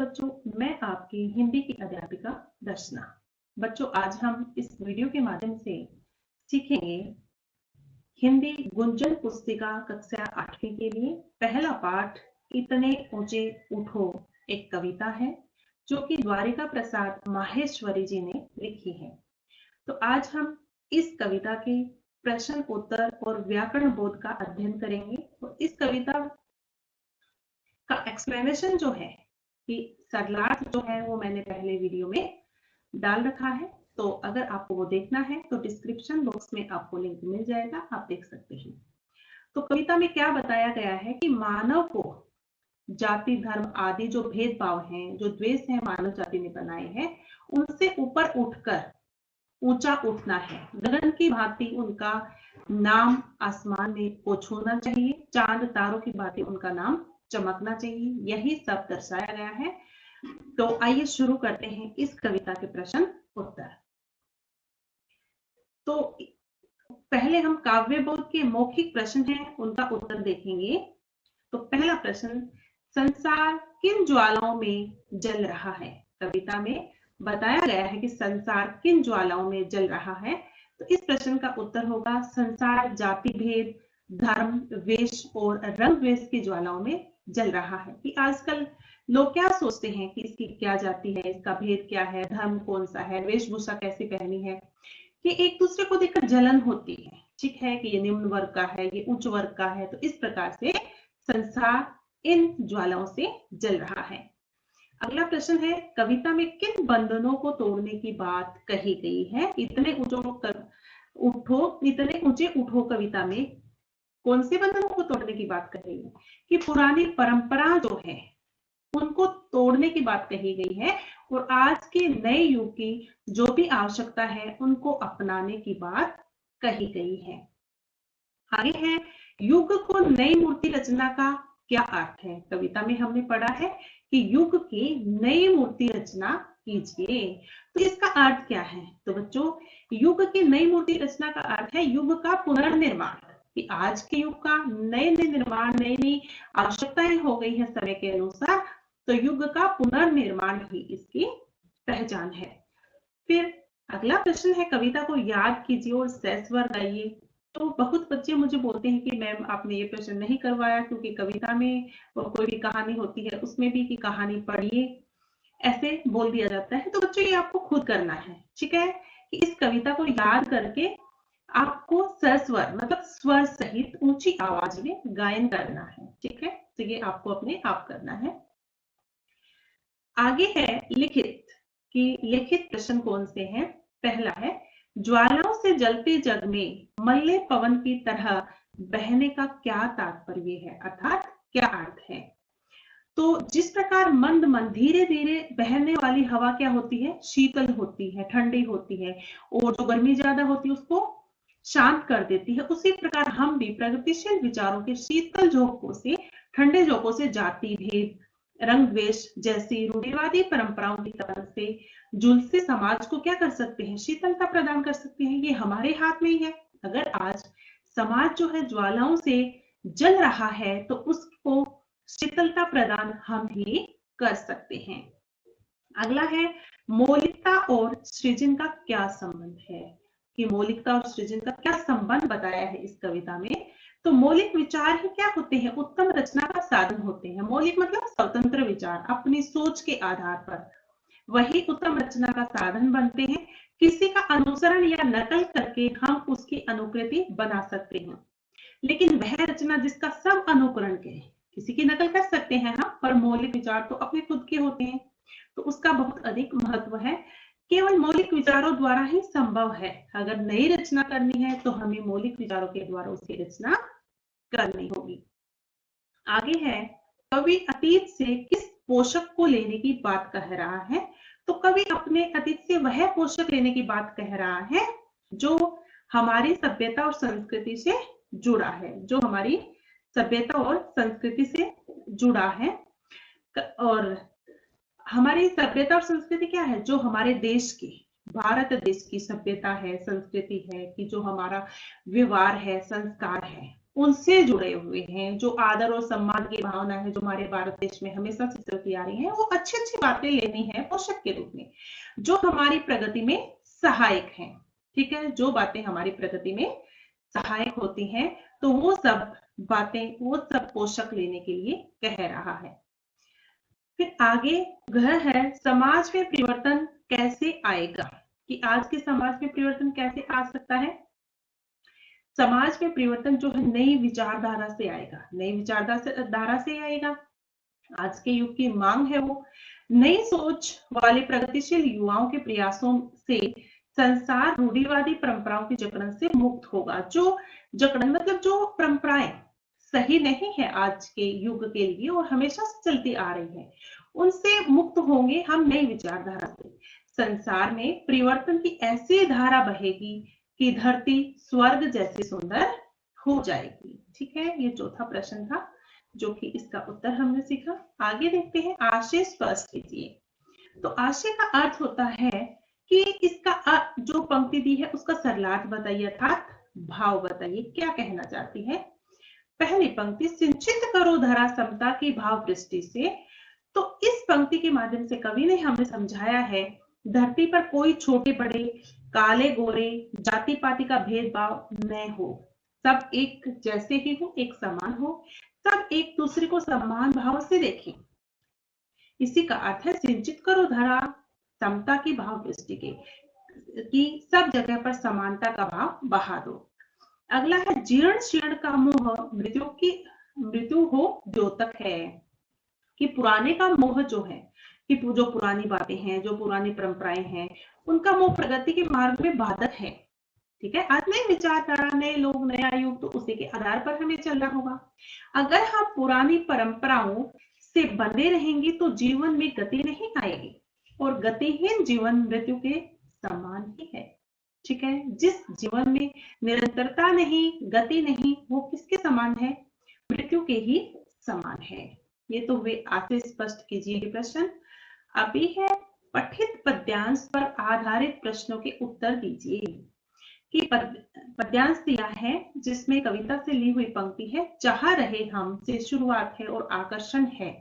बच्चों, मैं आपकी हिंदी की अध्यापिका दर्शना। बच्चों, आज हम इस वीडियो के माध्यम से सीखेंगे हिंदी गुंजन पुस्तिका कक्षा 8वीं के लिए पहला पाठ इतने ऊंचे उठो। एक कविता है जो कि द्वारिका प्रसाद माहेश्वरी जी ने लिखी है। तो आज हम इस कविता के प्रश्न उत्तर और व्याकरण बोध का अध्ययन करेंगे। तो इस कविता का एक्सप्लेनेशन जो है कि सरलार्थ जो है वो मैंने पहले वीडियो में डाल रखा है, तो अगर आपको वो देखना है तो डिस्क्रिप्शन बॉक्स में आपको लिंक मिल जाएगा, आप देख सकते हैं। तो कविता में क्या बताया गया है कि मानव को जाति धर्म आदि जो भेदभाव हैं, जो द्वेष है मानव जाति ने बनाए हैं, उनसे ऊपर उठकर ऊंचा उठना है। गगन की भांति उनका नाम आसमान में को छूना चाहिए, चांद तारों की भांति उनका नाम चमकना चाहिए। यही सब दर्शाया गया है। तो आइए शुरू करते हैं इस कविता के प्रश्न उत्तर। तो पहले हम काव्य बोध के मौखिक प्रश्न हैं, उनका उत्तर देखेंगे। तो पहला प्रश्न, संसार किन ज्वालाओं में जल रहा है? कविता में बताया गया है कि संसार किन ज्वालाओं में जल रहा है। तो इस प्रश्न का उत्तर होगा संसार जाति भेद, धर्म, वेश और रंग द्वेष की ज्वालाओं में जल रहा है। कि आजकल लोग क्या सोचते हैं कि इसकी क्या जाति है, इसका भेद क्या है, धर्म कौन सा है, वेशभूषा कैसी पहनी है, कि एक दूसरे को देखकर जलन होती है। ठीक है कि ये निम्न वर्ग का है, ये उच्च वर्ग का है। तो इस प्रकार से संसार इन ज्वालाओं से जल रहा है। अगला प्रश्न है, कविता में किन बंधनों को तोड़ने की बात कही गई है? इतने ऊंचे उठो कविता में कौन से बंधनों को तोड़ने की बात कही गई है? कि पुरानी परंपरा जो है उनको तोड़ने की बात कही गई है और आज के नए युग की जो भी आवश्यकता है उनको अपनाने की बात कही गई है। आगे है, युग को नई मूर्ति रचना का क्या अर्थ है? कविता में हमने पढ़ा है कि युग की नई मूर्ति रचना कीजिए। तो इसका अर्थ क्या है? तो बच्चों, युग की नई मूर्ति रचना का अर्थ है युग का पुनर्निर्माण। कि आज के युग का नए नए निर्माण, नई नई आवश्यकताएं हो गई है समय के अनुसार, तो युग का पुनर्निर्माण ही इसकी पहचान है। फिर अगला प्रश्न है, कविता को याद कीजिए और सहस्वर गाइए। तो बहुत बच्चे मुझे बोलते हैं कि मैम आपने ये प्रश्न नहीं करवाया क्योंकि कविता में कोई भी कहानी होती है उसमें भी कि कहानी पढ़िए, ऐसे बोल दिया जाता है। तो बच्चों ये आपको खुद करना है। ठीक है कि इस कविता को याद करके आपको सस्वर मतलब स्वर सहित ऊंची आवाज में गायन करना है। ठीक है, तो ये आपको अपने आप करना है। आगे है लिखित, कि लिखित प्रश्न कौन से हैं? पहला है, ज्वालाओं से जलते जग में मल्ले पवन की तरह बहने का क्या तात्पर्य है, अर्थात क्या अर्थ है? तो जिस प्रकार मंद मंद धीरे धीरे बहने वाली हवा क्या होती है? शीतल होती है, ठंडी होती है, और जो गर्मी ज्यादा होती है उसको शांत कर देती है। उसी प्रकार हम भी प्रगतिशील विचारों के शीतल झोंकों से, ठंडे झोंकों से जाति भेद, रंग द्वेष जैसी रूढ़िवादी परंपराओं की तरफ से झुलसे समाज को क्या कर सकते हैं? शीतलता प्रदान कर सकते हैं। ये हमारे हाथ में ही है। अगर आज समाज जो है ज्वालाओं से जल रहा है तो उसको शीतलता प्रदान हम ही कर सकते हैं। अगला है, मौलिकता और सृजन का क्या संबंध है? कि मौलिकता और सृजन का क्या संबंध बताया है इस कविता में। तो मौलिक विचार ही क्या होते हैं? उत्तम रचना का साधन होते हैं। मौलिक मतलब स्वतंत्र विचार, अपनी सोच के आधार पर वही उत्तम रचना का साधन बनते हैं। किसी का अनुसरण या नकल करके हम उसकी अनुकृति बना सकते हैं, लेकिन वह रचना जिसका सब अनुकरण करें, किसी की नकल कर सकते हैं हम, पर मौलिक विचार तो अपने खुद के होते हैं, तो उसका बहुत अधिक महत्व है। केवल मौलिक विचारों द्वारा ही संभव है। अगर नई रचना करनी है तो हमें मौलिक विचारों के द्वारा उसकी रचना करनी होगी। आगे है, कवि अतीत से किस पोषक को लेने की बात कह रहा है? तो कवि अपने अतीत से वह पोषक लेने की बात कह रहा है जो हमारी सभ्यता और संस्कृति से जुड़ा है, जो हमारी सभ्यता और संस्कृति से जुड़ा है। और हमारी सभ्यता और संस्कृति क्या है? जो हमारे देश की, भारत देश की सभ्यता है, संस्कृति है, कि जो हमारा व्यवहार है, संस्कार है, उनसे जुड़े हुए हैं, जो आदर और सम्मान की भावना है जो हमारे भारत देश में हमेशा से चलती आ रही है, वो अच्छी अच्छी बातें लेनी है पोषक के रूप में, जो हमारी प्रगति में सहायक है। ठीक है, जो बातें हमारी प्रगति में सहायक होती हैं, तो वो सब बातें, वो सब पोषक लेने के लिए कह रहा है। फिर आगे ग्रह है, समाज में परिवर्तन कैसे आएगा, कि आज के समाज में परिवर्तन कैसे आ सकता है। समाज में परिवर्तन जो है नई विचारधारा से आएगा, नई विचारधारा से आएगा। आज के युग की मांग है वो नई सोच वाले प्रगतिशील युवाओं के प्रयासों से संसार रूढ़िवादी परंपराओं की जकड़न से मुक्त होगा। जो जकड़न मतलब जो परंपराएं सही नहीं है आज के युग के लिए और हमेशा से चलती आ रही है, उनसे मुक्त होंगे हम नई विचारधारा से। संसार में परिवर्तन की ऐसी धारा बहेगी कि धरती स्वर्ग जैसी सुंदर हो जाएगी। ठीक है, ये चौथा प्रश्न था जो कि इसका उत्तर हमने सीखा। आगे देखते हैं, आशय स्पष्ट कीजिए। तो आशय का अर्थ होता है कि इसका जो पंक्ति दी है उसका सरलार्थ बताइए, अर्थात भाव बताइए, क्या कहना चाहती है। पहली पंक्ति, सिंचित करो धरा समता की भाव दृष्टि से। तो इस पंक्ति के माध्यम से कवि ने हमें समझाया है धरती पर कोई छोटे बड़े, काले गोरे, जाति पाति का भेदभाव न हो, सब एक जैसे ही हो, एक समान हो, सब एक दूसरे को सम्मान भाव से देखें। इसी का अर्थ है सिंचित करो धरा समता की भाव दृष्टि के, कि सब जगह पर समानता का भाव बहा दो। अगला है, जीर्ण शीर्ण का मोह मृत्यु हो द्योतक है, कि पुराने का मोह जो है, कि जो पुरानी बातें हैं, जो पुरानी परंपराएं हैं, उनका मोह प्रगति के मार्ग में बाधक है। ठीक है, आज नई विचारधारा, नए लोग, नया युग, तो उसी के आधार पर हमें चलना होगा। अगर हम पुरानी परंपराओं से बंधे रहेंगे तो जीवन में गति नहीं आएगी, और गतिहीन जीवन मृत्यु के समान ही है। ठीक है, जिस जीवन में निरंतरता नहीं, गति नहीं, वो किसके समान है, मृत्यु के ही समान है। ये तो वे आते स्पष्ट कीजिए प्रश्न। अभी है, पठित पद्यांश पर आधारित प्रश्नों के उत्तर दीजिए। कि पद्यांश दिया है जिसमें कविता से ली हुई पंक्ति है, चाह रहे हम से शुरुआत है और आकर्षण है,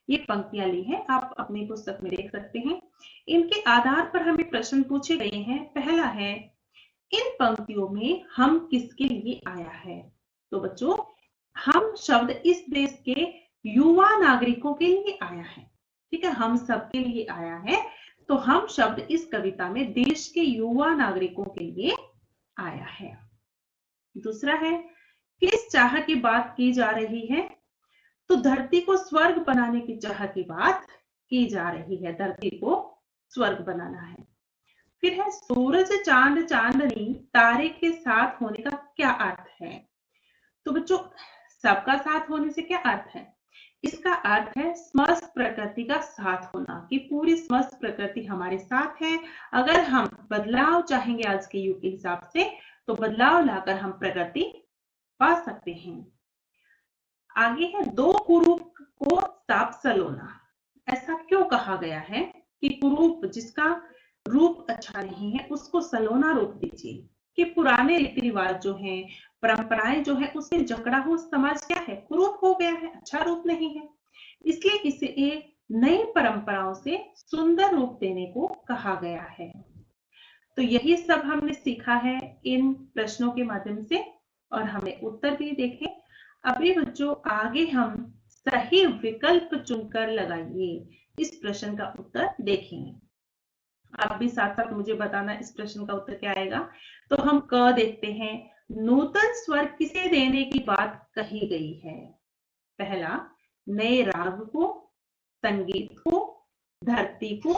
ये पंक्तियां ली है, आप अपनी पुस्तक में देख सकते हैं। इनके आधार पर हमें प्रश्न पूछे गए हैं। पहला है, इन पंक्तियों में हम किसके लिए आया है। तो बच्चों, हम शब्द इस देश के युवा नागरिकों के लिए आया है। ठीक है, हम सबके लिए आया है, तो हम शब्द इस कविता में देश के युवा नागरिकों के लिए आया है। दूसरा है, किस चाह की बात की जा रही है। तो धरती को स्वर्ग बनाने की चाह की बात की जा रही है, धरती को स्वर्ग बनाना है। फिर है, सूरज चांद चांदनी तारे के साथ होने का क्या अर्थ है। तो बच्चों, सबका साथ होने से क्या अर्थ है, इसका अर्थ है समस्त प्रकृति का साथ होना, कि पूरी समस्त प्रकृति हमारे साथ है। अगर हम बदलाव चाहेंगे आज के युग के हिसाब से, तो बदलाव लाकर हम प्रगति पा सकते हैं। आगे है, दो कुरूप को साफ सलोना। ऐसा क्यों कहा गया है कि कुरूप जिसका रूप अच्छा नहीं है उसको सलोना रूप दीजिए, कि पुराने रीति रिवाज जो हैं, परंपराएं जो है, उससे जकड़ा हुआ समाज क्या है, कुरूप हो गया है, अच्छा रूप नहीं है। इसलिए इसे एक नई परंपराओं से सुंदर रूप देने को कहा गया है। तो यही सब हमने सीखा है इन प्रश्नों के माध्यम से, और हमें उत्तर भी देखे। अभी बच्चों, आगे हम सही विकल्प चुनकर लगाइए, इस प्रश्न का उत्तर देखेंगे। आप भी साथ साथ मुझे बताना इस प्रश्न का उत्तर क्या आएगा। तो हम क देखते हैं, नूतन स्वर किसे देने की बात कही गई है। पहला, नए राग को, संगीत को, धरती को,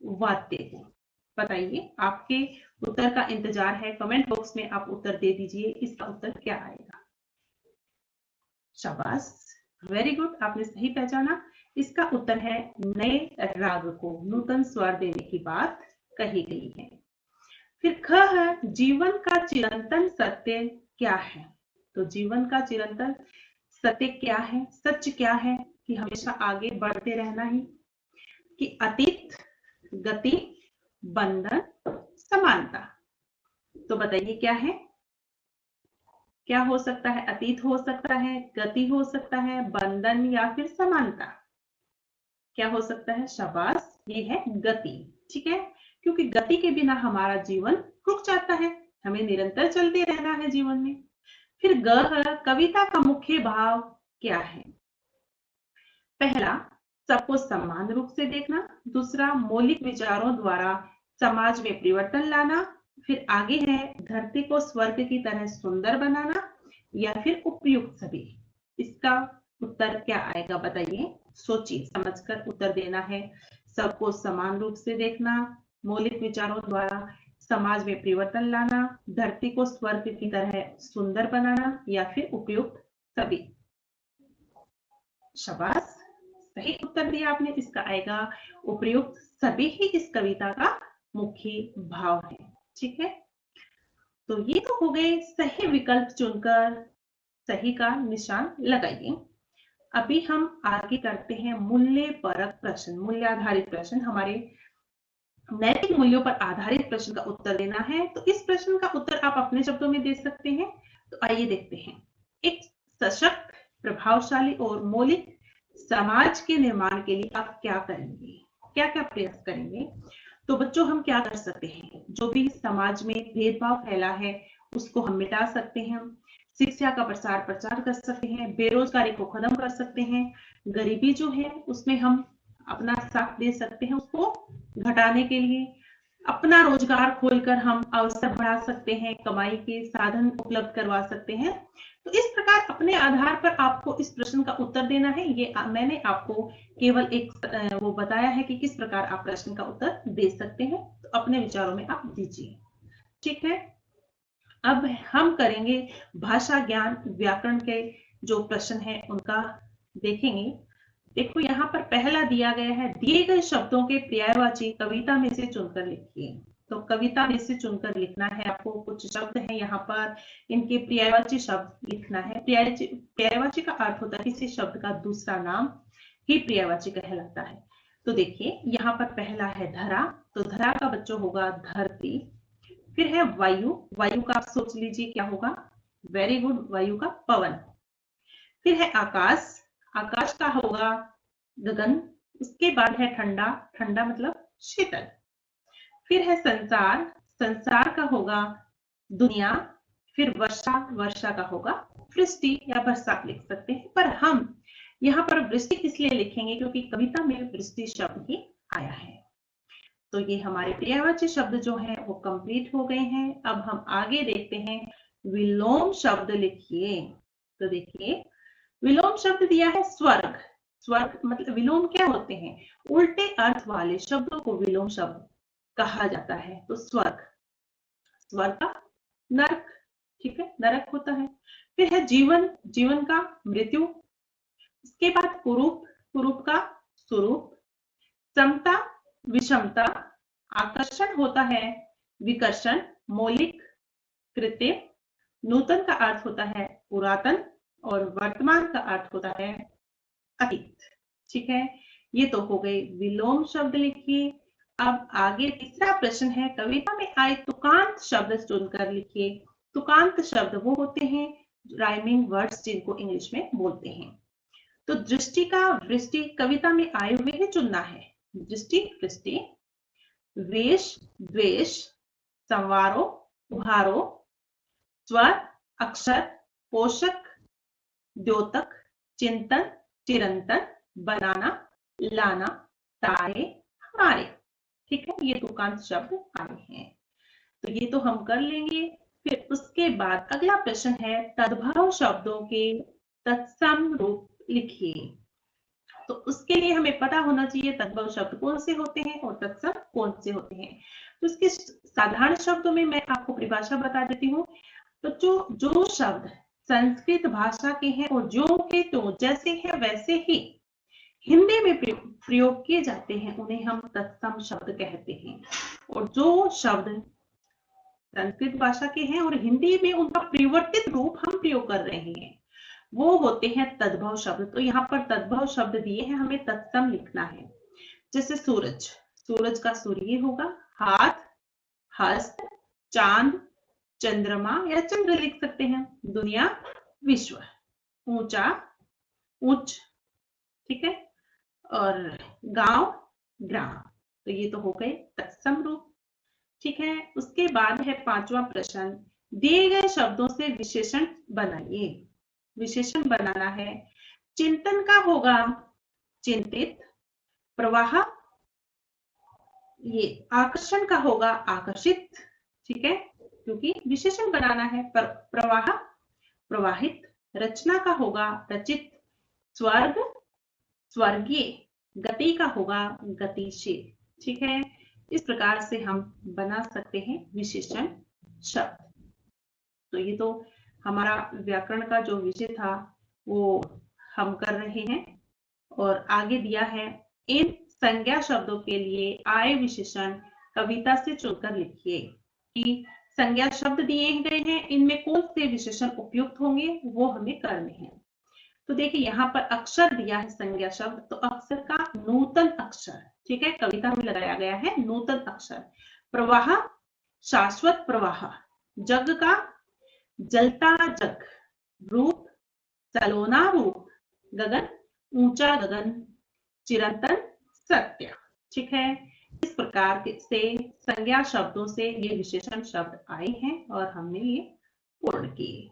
वाद्य को। बताइए, आपके उत्तर का इंतजार है, कमेंट बॉक्स में आप उत्तर दे दीजिए, इसका उत्तर क्या आएगा। शाबाश, वेरी गुड, आपने सही पहचाना। इसका उत्तर है नए राग को नूतन स्वर देने की बात कही गई है। फिर ख है, जीवन का चिरंतन सत्य क्या है। तो जीवन का चिरंतन सत्य क्या है, सच क्या है, कि हमेशा आगे बढ़ते रहना ही, कि अतीत, गति, बंधन, समानता। तो बताइए क्या है। क्या हो सकता है? अतीत हो सकता है, गति हो सकता है, बंधन या फिर समानता। क्या हो सकता है? शाबाश, ये है गति। ठीक है, क्योंकि गति के बिना हमारा जीवन रुक जाता है, हमें निरंतर चलते रहना है जीवन में। फिर ग है, कविता का मुख्य भाव क्या है? पहला, सबको समान रूप से देखना। दूसरा, मौलिक विचारों द्वारा समाज में परिवर्तन लाना। फिर आगे है, धरती को स्वर्ग की तरह सुंदर बनाना, या फिर उपयुक्त सभी। इसका उत्तर क्या आएगा बताइए? सोचिए, समझकर उत्तर देना है। सबको समान रूप से देखना, मौलिक विचारों द्वारा समाज में परिवर्तन लाना, धरती को स्वर्ग की तरह सुंदर बनाना, या फिर उपयुक्त सभी। शाबाश, सही उत्तर दिया आपने। इसका आएगा उपयुक्त सभी ही इस कविता का मुख्य भाव है। ठीक है, तो ये तो हो गए सही विकल्प चुनकर सही का निशान लगाइए। अभी हम आगे करते हैं मूल्य परक प्रश्न, मूल्य आधारित प्रश्न। हमारे नैतिक मूल्यों पर आधारित प्रश्न का उत्तर देना है। तो इस प्रश्न का उत्तर आप अपने शब्दों में दे सकते हैं। तो आइए देखते हैं। एक सशक्त, प्रभावशाली और मौलिक समाज के निर्माण के लिए आप क्या करेंगे? क्या क्या प्रयास करेंगे? तो बच्चों, हम क्या कर सकते हैं? जो भी समाज में भेदभाव फैला है उसको हम मिटा सकते हैं। शिक्षा का प्रसार प्रचार कर सकते हैं, बेरोजगारी को खत्म कर सकते हैं, गरीबी जो है उसमें हम अपना साथ दे सकते हैं उसको घटाने के लिए। अपना रोजगार खोलकर हम अवसर बढ़ा सकते हैं, कमाई के साधन उपलब्ध करवा सकते हैं। तो इस प्रकार अपने आधार पर आपको इस प्रश्न का उत्तर देना है। ये मैंने आपको केवल एक वो बताया है कि किस प्रकार आप प्रश्न का उत्तर दे सकते हैं। तो अपने विचारों में आप दीजिए। ठीक है, अब हम करेंगे भाषा ज्ञान व्याकरण के जो प्रश्न है उनका देखेंगे। देखो, यहाँ पर पहला दिया गया है, दिए गए शब्दों के पर्यायवाची कविता में से चुनकर लिखिए। तो कविता में से चुनकर लिखना है आपको। कुछ शब्द हैं यहाँ पर, इनके पर्यायवाची शब्द लिखना है। पर्यायवाची का अर्थ होता है किसी शब्द का दूसरा नाम ही पर्यायवाची कहलाता है। तो देखिए, यहाँ पर पहला है धरा। तो धरा का बच्चों होगा धरती। फिर है वायु। वायु का आप सोच लीजिए क्या होगा? वेरी गुड, वायु का पवन। फिर है आकाश। आकाश का होगा गगन। उसके बाद है ठंडा। ठंडा मतलब शीतल। फिर है संसार। संसार का होगा दुनिया। फिर वर्षा। वर्षा का होगा वृष्टि या बरसात लिख सकते हैं, पर हम यहाँ पर वृष्टि इसलिए लिखेंगे क्योंकि कविता में वृष्टि शब्द ही आया है। तो ये हमारे पर्यायवाची शब्द जो है वो कंप्लीट हो गए हैं। अब हम आगे देखते हैं, विलोम शब्द लिखिए। तो देखिए, विलोम शब्द दिया है स्वर्ग। स्वर्ग मतलब विलोम क्या होते हैं? उल्टे अर्थ वाले शब्दों को विलोम शब्द कहा जाता है। तो स्वर्ग, स्वर्ग का नरक। ठीक है, नरक होता है। फिर है जीवन। जीवन का मृत्यु। इसके बाद कुरूप। कुरूप का स्वरूप। समता, विषमता। आकर्षण होता है विकर्षण। मौलिक, कृत्रिम। नूतन का अर्थ होता है पुरातन, और वर्तमान का अर्थ होता है अतीत। ठीक है, ये तो हो गए विलोम शब्द लिखिए। अब आगे तीसरा प्रश्न है, कविता में आए तुकांत शब्द चुनकर लिखिए। तुकांत शब्द वो होते हैं राइमिंग वर्ड्स जिनको इंग्लिश में बोलते हैं। तो दृष्टि का वृष्टि कविता में आए हुए ही चुनना है। दृष्टि, वृष्टि। वेश, द्वेष। संवारो, उभारो। स्वर, अक्षर। पोषक, द्योतक। चिंतन, चिरंतन। बनाना, लाना। तारे, हमारे। ठीक है, ये तुकांत शब्द आए हैं। तो ये तो हम कर लेंगे। फिर उसके बाद अगला प्रश्न है, तद्भव शब्दों के तत्सम रूप लिखिए। तो उसके लिए हमें पता होना चाहिए तद्भव शब्द कौन से होते हैं और तत्सम कौन से होते हैं। तो इसके साधारण शब्दों में मैं आपको परिभाषा बता देती हूँ। तो जो शब्द संस्कृत भाषा के हैं और जो के तो जैसे हैं वैसे ही हिंदी में प्रयोग किए जाते हैं उन्हें हम तत्सम शब्द कहते हैं। और जो शब्द संस्कृत भाषा के हैं और हिंदी में उनका परिवर्तित रूप हम प्रयोग कर रहे हैं वो होते हैं तद्भव शब्द। तो यहाँ पर तद्भव शब्द दिए हैं, हमें तत्सम लिखना है। जैसे सूरज। सूरज का सूर्य होगा हाथ, हस्त, चांद, चंद्रमा या चंद्र लिख सकते हैं। दुनिया, विश्व। ऊंचा, उच्च, ठीक है। और गांव, ग्राम। तो ये तो हो गए तत्सम रूप, ठीक है। उसके बाद है पांचवा प्रश्न, दिए गए शब्दों से विशेषण बनाइए। विशेषण बनाना है। चिंतन का होगा चिंतित, प्रवाह, ये आकर्षण का होगा आकर्षित, ठीक है, क्योंकि विशेषण बनाना है। प्रवाह, प्रवाहित। रचना का होगा रचित, स्वर्ग, स्वर्गीय। गति का होगा गतिशील, ठीक है। इस प्रकार से हम बना सकते हैं विशेषण शब्द। तो ये तो हमारा व्याकरण का जो विषय था वो हम कर रहे हैं। और आगे दिया है, इन संज्ञा शब्दों के लिए आए विशेषण कविता से चुनकर लिखिए। कि संज्ञा शब्द दिए गए हैं, इनमें कौन से विशेषण उपयुक्त होंगे वो हमें करने हैं। तो देखिए यहाँ पर अक्षर दिया है संज्ञा शब्द, तो अक्षर का नूतन अक्षर, ठीक है, कविता में लगाया गया है नूतन अक्षर। प्रवाह, शाश्वत प्रवाह। जग का, जलता जग। रूप, सलोना रूप। गगन, ऊंचा गगन। चिरंतन, सत्य, ठीक है। इस प्रकार से संज्ञा शब्दों से ये विशेषण शब्द आए हैं और हमने ये पूर्ण किए।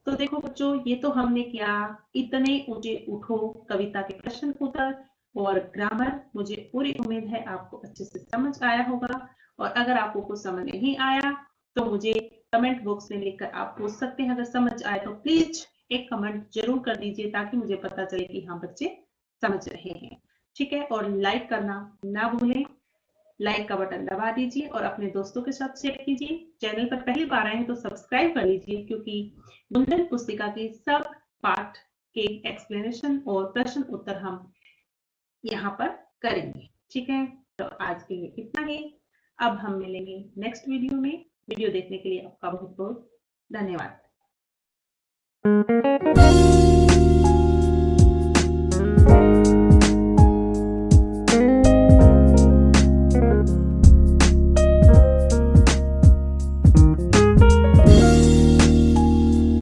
तो देखो बच्चों, ये तो हमने किया इतने ऊंचे उठो कविता के प्रश्न उत्तर और ग्रामर। मुझे पूरी उम्मीद है आपको अच्छे से समझ आया होगा। और अगर आपको कुछ समझ नहीं आया तो मुझे कमेंट बॉक्स में लिखकर आप पूछ सकते हैं। अगर समझ आए तो प्लीज एक कमेंट जरूर कर दीजिए ताकि मुझे पता चले कि हाँ बच्चे समझ रहे हैं, ठीक है। और लाइक करना ना भूलें। लाइक का बटन दबा दीजिए और अपने दोस्तों के साथ शेयर कीजिए। चैनल पर पहली बार आए हैं तो सब्सक्राइब कर लीजिए, क्योंकि गुंजन पुस्तिका के सब पाठ के एक्सप्लेनेशन और प्रश्न उत्तर हम यहाँ पर करेंगे, ठीक है। तो आज के लिए इतना ही। अब हम मिलेंगे नेक्स्ट वीडियो में। वीडियो देखने के लिए आपका बहुत बहुत धन्यवाद।